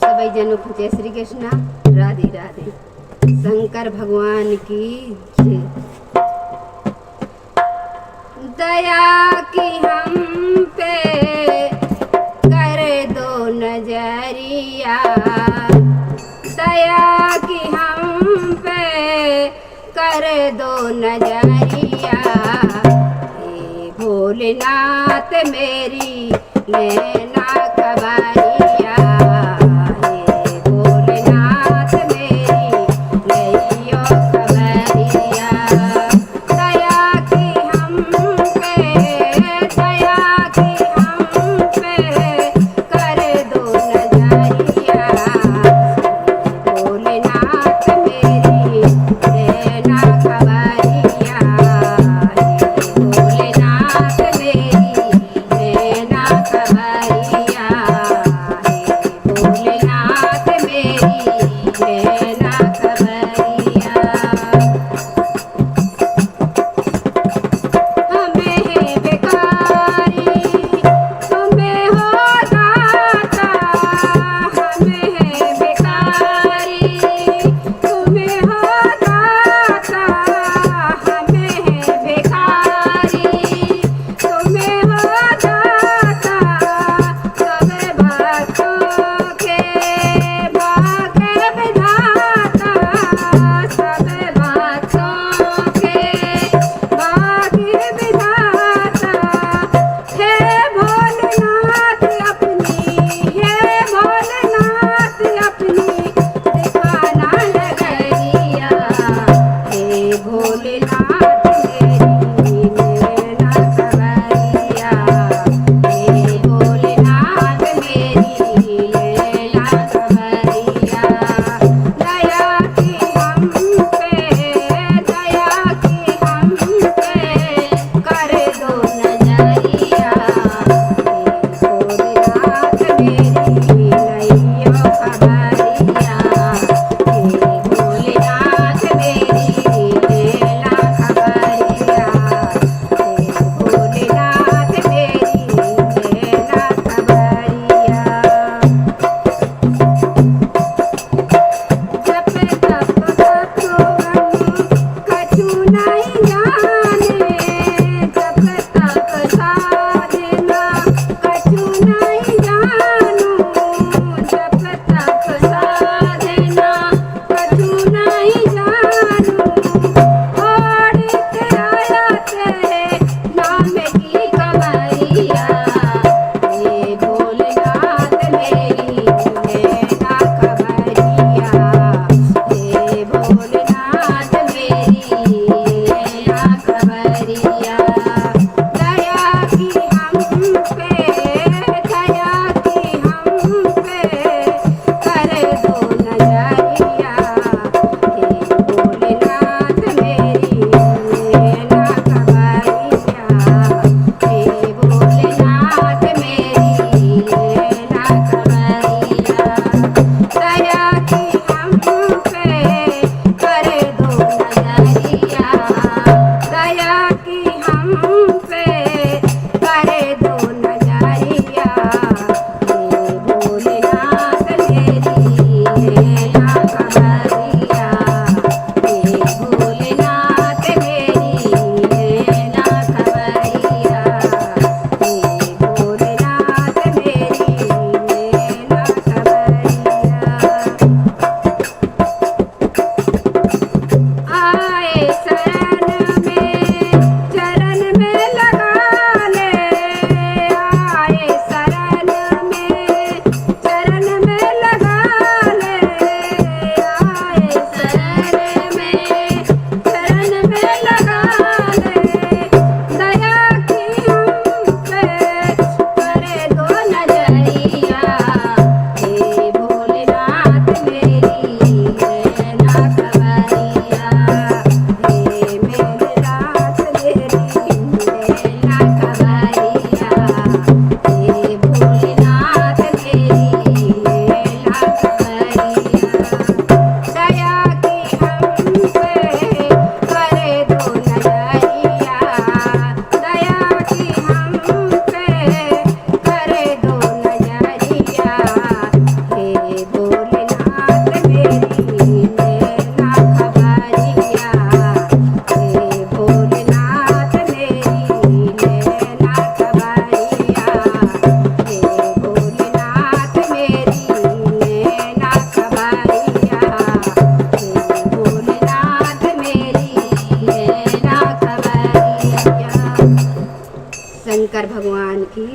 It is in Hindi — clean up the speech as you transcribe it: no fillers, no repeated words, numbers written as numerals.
सभी जनों को जय श्री कृष्णा, राधे राधे। शंकर भगवान की जय। दया की हम पे कर दो नजरिया, दया की हम पे कर दो नजरिया। हे भोलेनाथ मेरी नैना खबरिया, हे भोलेनाथ मेरी नैया खबरिया। दया की हम पे, दया की हम पे कर दो नजरिया। हे भोलेनाथ मेरी नैना खबरिया, हे भोलेनाथ मेरी नैना खबरिया। शंकर भगवान की